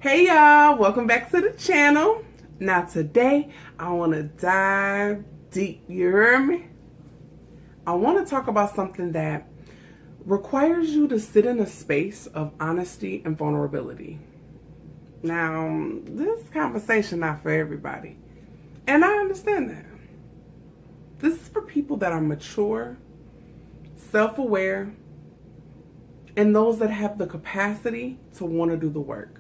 Hey y'all, welcome back to the channel. Now today I want to dive deep, you hear me? I want to talk about something that requires you to sit in a space of honesty and vulnerability. Now, this conversation not for everybody, and I understand that. This is for people that are mature, self-aware, and those that have the capacity to want to do the work.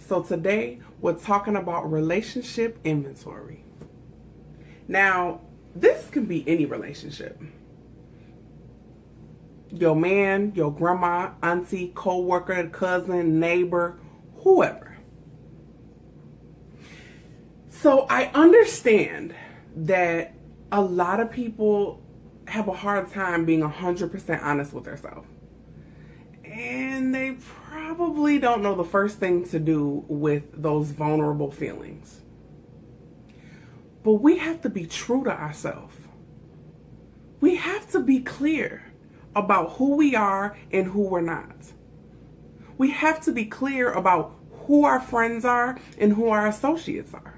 So today, we're talking about relationship inventory. Now, this can be any relationship. Your man, your grandma, auntie, co-worker, cousin, neighbor, whoever. So I understand that a lot of people have a hard time being 100% honest with themselves. And they probably don't know the first thing to do with those vulnerable feelings. But we have to be true to ourselves. We have to be clear about who we are and who we're not. We have to be clear about who our friends are and who our associates are.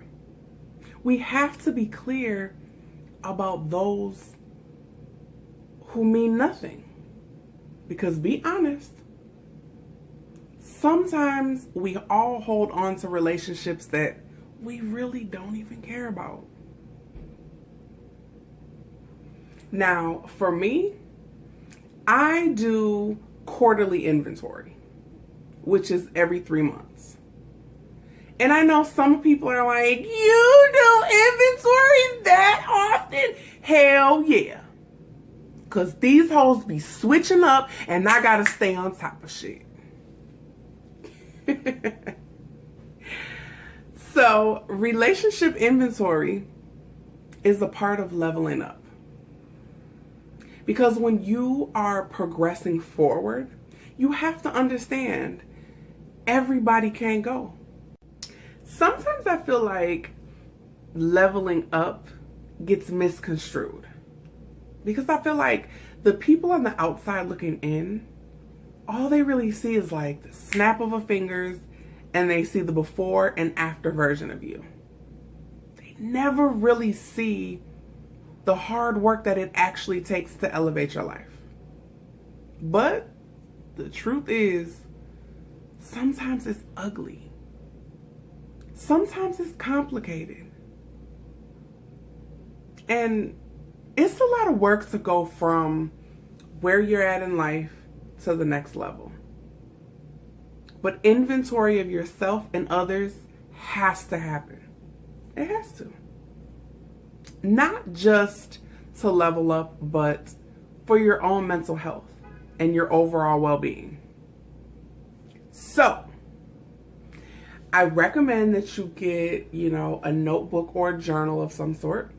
We have to be clear about those who mean nothing. Because be honest, sometimes we all hold on to relationships that we really don't even care about. Now, for me, I do quarterly inventory, which is every 3 months. And I know some people are like, you do inventory that often? Hell yeah. Because these hoes be switching up and I got to stay on top of shit. So, relationship inventory is a part of leveling up. Because when you are progressing forward, you have to understand everybody can't go. Sometimes I feel like leveling up gets misconstrued. Because I feel like the people on the outside looking in, all they really see is like the snap of a fingers, and they see the before and after version of you. They never really see the hard work that it actually takes to elevate your life. But the truth is, sometimes it's ugly. Sometimes it's complicated. And it's a lot of work to go from where you're at in life to the next level. But inventory of yourself and others has to happen. It has to. Not just to level up, but for your own mental health and your overall well-being. So, I recommend that you get, a notebook or a journal of some sort.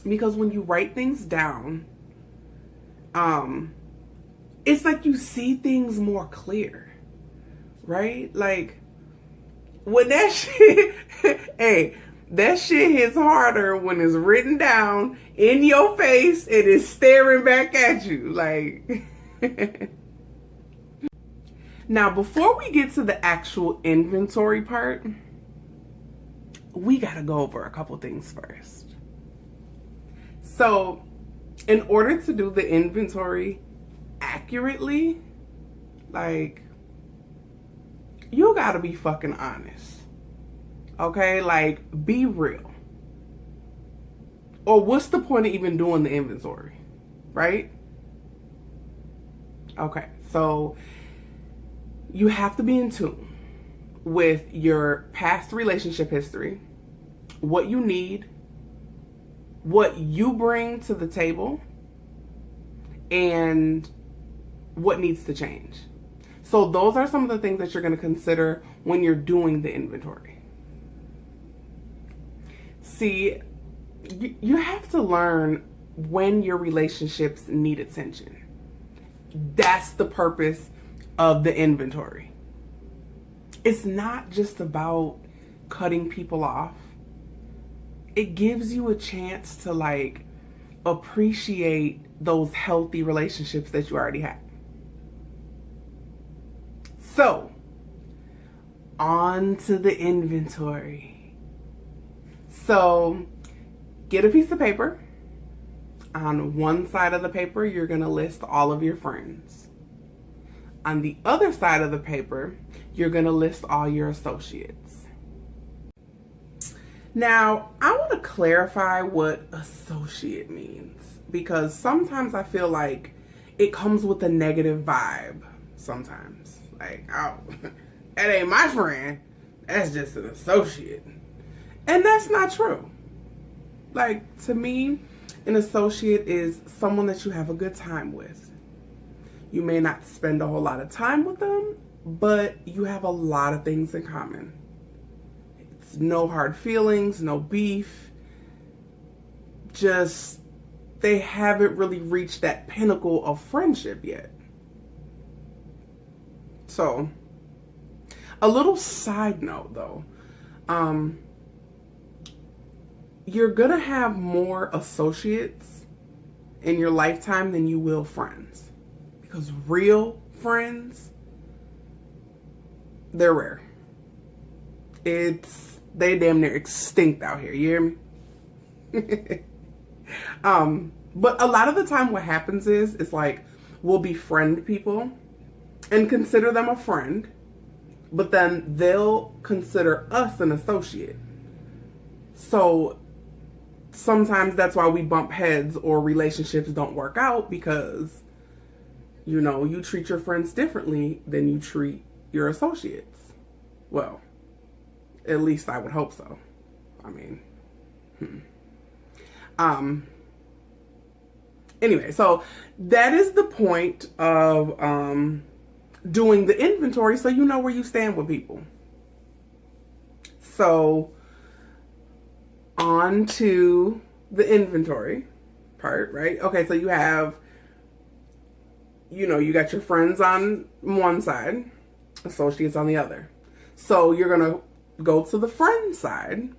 Because when you write things down, it's like you see things more clear. Right? Like, when that shit, hey, that shit hits harder when it's written down in your face and it's staring back at you. Like, now, before we get to the actual inventory part, we gotta go over a couple things first. So, in order to do the inventory accurately, like, you gotta be fucking honest. Okay? Like, be real. Or what's the point of even doing the inventory? Right? Okay, so you have to be in tune with your past relationship history, what you need, what you bring to the table, and what needs to change. So those are some of the things that you're going to consider when you're doing the inventory. See, you have to learn when your relationships need attention. That's the purpose of the inventory. It's not just about cutting people off. It gives you a chance to appreciate those healthy relationships that you already have. So, On to the inventory. So get a piece of paper. On one side of the paper, you're going to list all of your friends. On the other side of the paper, you're going to list all your associates. Now, I want to clarify what associate means, because sometimes I feel like it comes with a negative vibe sometimes. Like, oh, that ain't my friend. That's just an associate. And that's not true. Like, to me, an associate is someone that you have a good time with. You may not spend a whole lot of time with them, but you have a lot of things in common. It's no hard feelings, no beef. Just, they haven't really reached that pinnacle of friendship yet. So, a little side note though. You're gonna have more associates in your lifetime than you will friends. Because real friends, they're rare. They damn near extinct out here, you hear me? But a lot of the time what happens is, it's like, we'll befriend people and consider them a friend, but then they'll consider us an associate. So sometimes that's why we bump heads or relationships don't work out, because, you know, you treat your friends differently than you treat your associates. Well, at least I would hope so. I mean, anyway, so that is the point of doing the inventory, so you know where you stand with people. So on to the inventory part, right? Okay, so you have, you know, you got your friends on one side, associates on the other. So you're going to go to the friend side,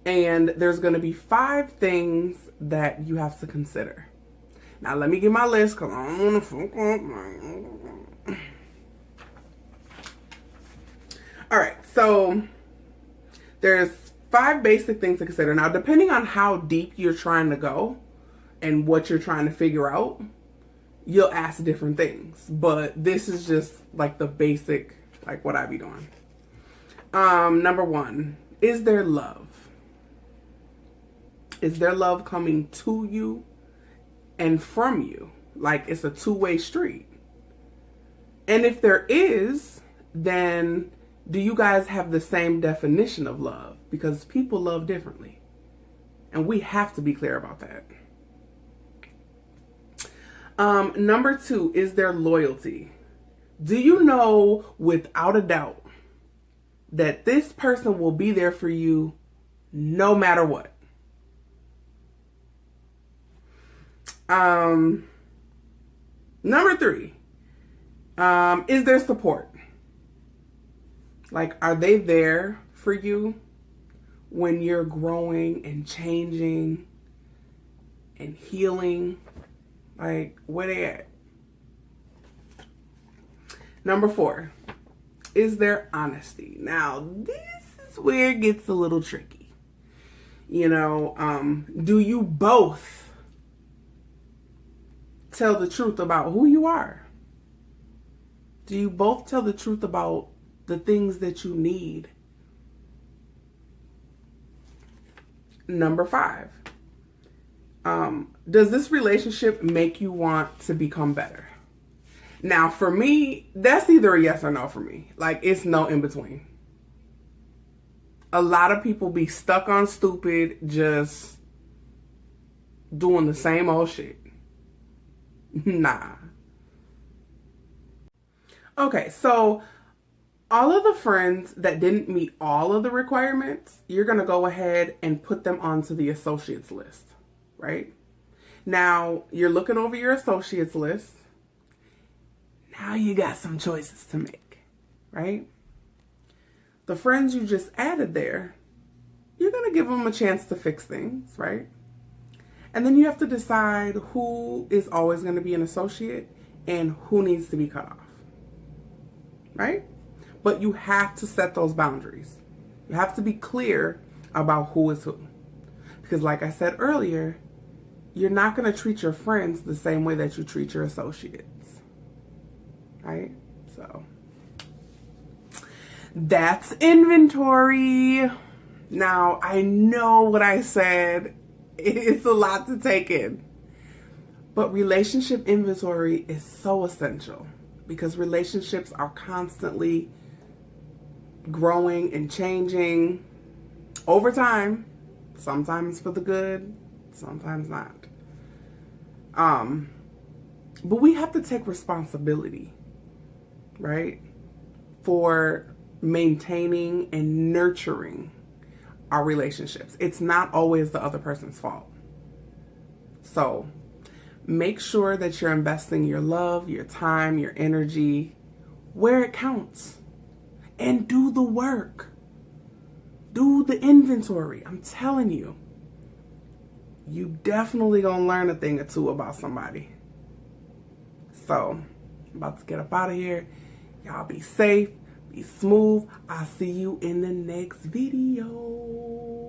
and there's going to be 5 things that you have to consider. Now, let me get my list, because I don't want to fuck up. All right, so there's 5 basic things to consider. Now, depending on how deep you're trying to go and what you're trying to figure out, you'll ask different things. But this is just like the basic, like what I be doing. Number 1, is there love? Is there love coming to you and from you? Like, it's a two-way street. And if there is, then do you guys have the same definition of love? Because people love differently. And we have to be clear about that. Number 2, is there loyalty? Do you know without a doubt that this person will be there for you no matter what? Number 3, is there support? Like, are they there for you when you're growing and changing and healing? Like, where they at? Number 4, is there honesty? Now, this is where it gets a little tricky. You know, do you both tell the truth about who you are? Do you both tell the truth about the things that you need? Number 5, does this relationship make you want to become better? Now, for me, that's either a yes or no for me. Like, it's no in between. A lot of people be stuck on stupid, just doing the same old shit. Nah. Okay, so all of the friends that didn't meet all of the requirements, you're going to go ahead and put them onto the associates list, right? Now, you're looking over your associates list. Now you got some choices to make, right? The friends you just added there, you're going to give them a chance to fix things, right? And then you have to decide who is always going to be an associate and who needs to be cut off, right? But you have to set those boundaries. You have to be clear about who is who. Because like I said earlier, you're not going to treat your friends the same way that you treat your associates. Right? So that's inventory. Now, I know what I said. It's a lot to take in. But relationship inventory is so essential because relationships are constantly growing and changing over time, sometimes for the good, sometimes not. But we have to take responsibility, right, for maintaining and nurturing our relationships. It's not always the other person's fault. So make sure that you're investing your love, your time, your energy where it counts. And do the work. Do the inventory. I'm telling you. You definitely gonna learn a thing or two about somebody. So, I'm about to get up out of here. Y'all be safe. Be smooth. I'll see you in the next video.